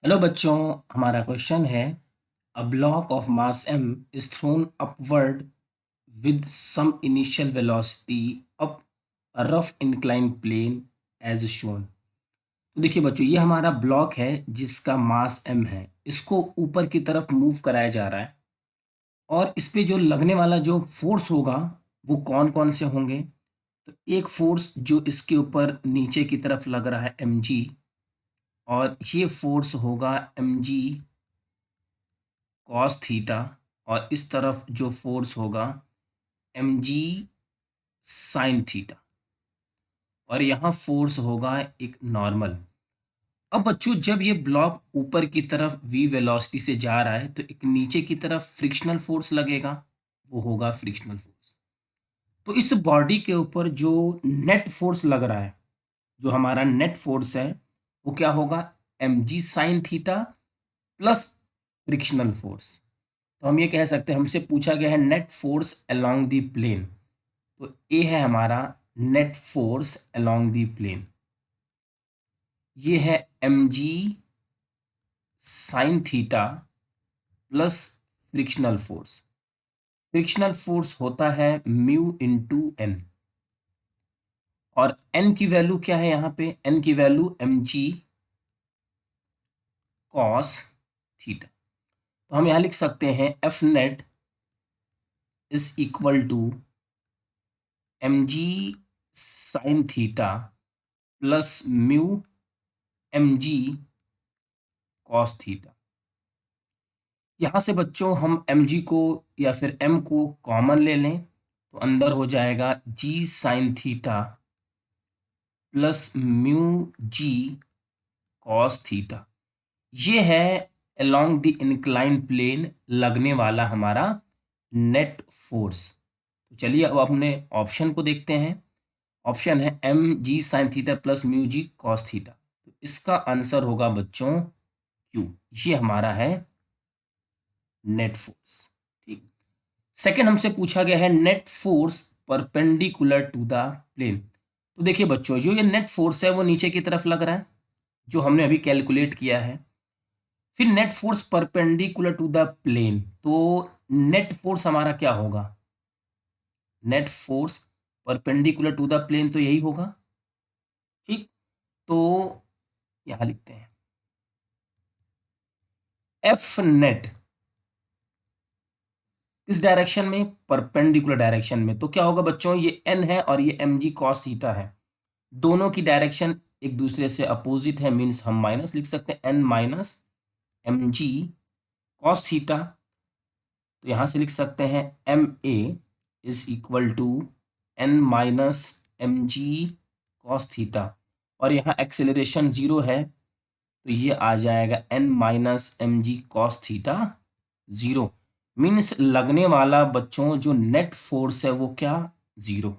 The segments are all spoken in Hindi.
हेलो बच्चों, हमारा क्वेश्चन है a block of mass m is thrown upward with some initial velocity up a rough incline plane as shown. तो देखिए बच्चों, ये हमारा ब्लॉक है जिसका मास m है। इसको ऊपर की तरफ मूव कराया जा रहा है और इस पे जो लगने वाला जो फोर्स होगा वो कौन कौन से होंगे। तो एक फोर्स जो इसके ऊपर नीचे की तरफ लग रहा है mg, और ये फोर्स होगा mg कॉस थीटा, और इस तरफ जो फोर्स होगा एम जी साइन थीटा, और यहाँ फोर्स होगा एक नॉर्मल। अब बच्चों, जब ये ब्लॉक ऊपर की तरफ v वेलोसिटी से जा रहा है तो एक नीचे की तरफ फ्रिक्शनल फोर्स लगेगा, वो होगा फ्रिक्शनल फोर्स। तो इस बॉडी के ऊपर जो नेट फोर्स लग रहा है, जो हमारा नेट फोर्स है, वो क्या होगा? M G sine theta plus frictional force. तो हम ये कह सकते हैं, हमसे पूछा गया है net force along the plane. तो ए है हमारा net force along the plane. ये है M G sine theta plus frictional force. Frictional force होता है म्यू इंटू एन, और एन की वैल्यू क्या है? यहाँ पे एन की value M G cos theta. तो हम यहाँ लिख सकते हैं F net is equal to M G sine theta plus mu M G cos theta. यहाँ से बच्चों हम एम जी को या फिर एम को कॉमन ले लें तो अंदर हो जाएगा जी sine theta plus mu G cos theta. ये है अलोंग द इंक्लाइन प्लेन लगने वाला हमारा नेट फोर्स। तो चलिए अब अपने ऑप्शन को देखते हैं। ऑप्शन है M G sine theta plus mu G cos theta. तो इसका आंसर होगा बच्चों क्यू। ये हमारा है नेट फोर्स। ठीक। सेकंड हमसे पूछा गया है net force perpendicular to the plane. तो देखिए बच्चों, जो ये नेट फोर्स है वो नीचे की तरफ लग रहा है, जो हमने अभी कैलकुलेट किया है। फिर net force perpendicular to the plane, तो नेट फोर्स हमारा क्या होगा? Net force perpendicular to the plane तो यही होगा। ठीक। तो यहां लिखते हैं एफ नेट इस डायरेक्शन में, परपेंडिकुलर डायरेक्शन में। तो क्या होगा बच्चों? ये एन है और ये एम जी कॉस थीटा है। दोनों की डायरेक्शन एक दूसरे से अपोजिट है, मीन्स हम माइनस लिख सकते हैं N minus M G cos theta. तो यहां से लिख सकते हैं M A is equal to N minus M G cos theta, और यहाँ एक्सेलरेशन जीरो है तो ये आ जाएगा N minus M G cos theta zero. Means लगने वाला बच्चों जो नेट फोर्स है वो क्या? जीरो।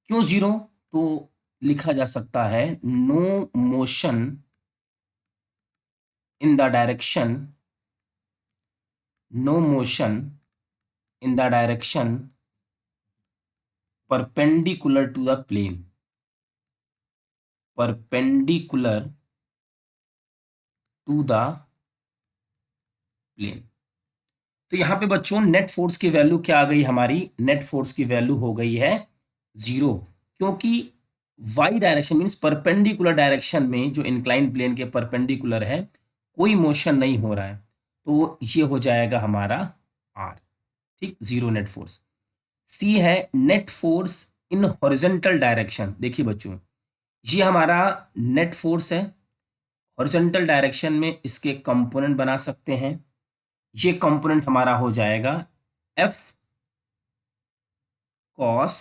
क्यों जीरो? तो लिखा जा सकता है no motion in the direction, no motion in the direction perpendicular to the plane, perpendicular to the plane. तो यहां पे बच्चों नेट फोर्स की वैल्यू क्या आ गई? हमारी नेट फोर्स की वैल्यू हो गई है जीरो, क्योंकि Y direction means perpendicular direction में, जो इंक्लाइन प्लेन के परपेंडिकुलर है, कोई मोशन नहीं हो रहा है। तो ये हो जाएगा हमारा आर। ठीक, जीरो नेट फोर्स। सी है net force in horizontal direction. देखिए बच्चों, ये हमारा नेट फोर्स है। हॉरिजेंटल डायरेक्शन में इसके कंपोनेंट बना सकते हैं। ये कंपोनेंट हमारा हो जाएगा एफ कॉस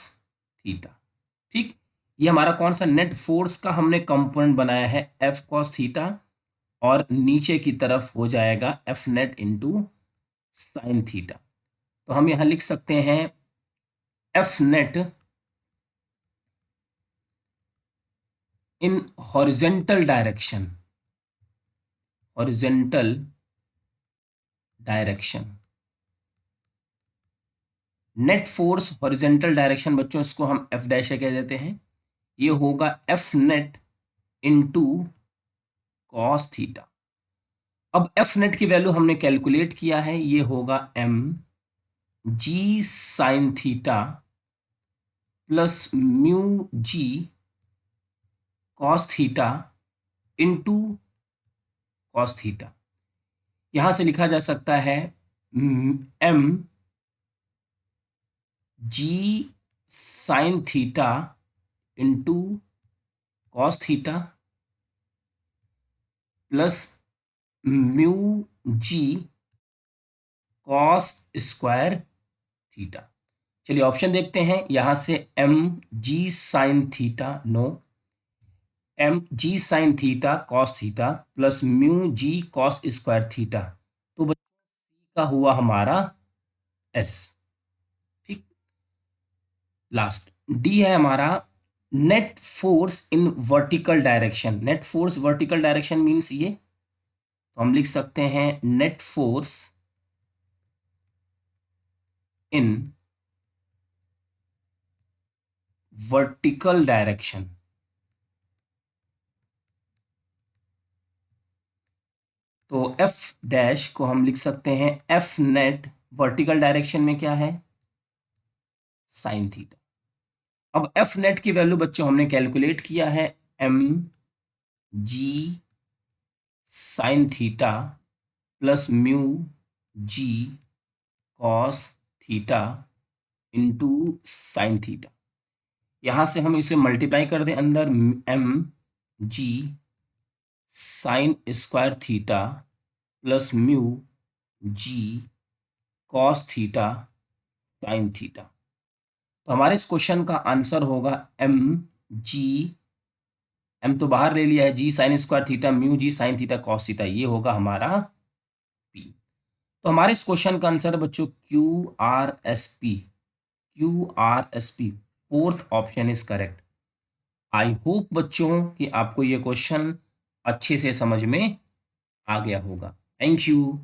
थीटा। ठीक। ये हमारा कौन सा नेट फोर्स का हमने कंपोनेंट बनाया है? F cos theta. और नीचे की तरफ हो जाएगा F net into sine theta. तो हम यहां लिख सकते हैं एफ नेट इन horizontal direction, horizontal direction. Net force horizontal direction बच्चों, इसको हम एफ डैश कह देते हैं। ये होगा F net into cos theta. अब एफ नेट की वैल्यू हमने कैलकुलेट किया है, ये होगा M G sine theta plus mu G cos theta into cos theta. यहां से लिखा जा सकता है M G sine theta into cos theta plus mu G cos square theta. चलिए ऑप्शन देखते हैं। यहां से M G sine theta, no, M G sine theta cos theta plus mu G cos square theta, तो बच्चों का हुआ हमारा एस। ठीक, लास्ट डी है हमारा net force in vertical direction. Net force vertical direction means ये, तो हम लिख सकते हैं net force in vertical direction. तो एफ डैश को हम लिख सकते हैं एफ नेट वर्टिकल डायरेक्शन में क्या है, साइन थीटा। अब एफ नेट की वैल्यू बच्चों हमने कैलकुलेट किया है, M G sine theta plus mu G cos theta into sine theta. यहां से हम इसे मल्टीप्लाई कर दें अंदर, M G sine square theta plus mu G cos theta sine theta. तो हमारे इस क्वेश्चन का आंसर होगा एम जी, एम तो बाहर ले लिया है, जी sine square theta mu G sine theta cos theta, ये होगा हमारा पी। तो हमारे इस क्वेश्चन का आंसर है बच्चों Q R S P. Q R S P, fourth option is correct. I hope बच्चों कि आपको ये क्वेश्चन अच्छे से समझ में आ गया होगा। Thank you.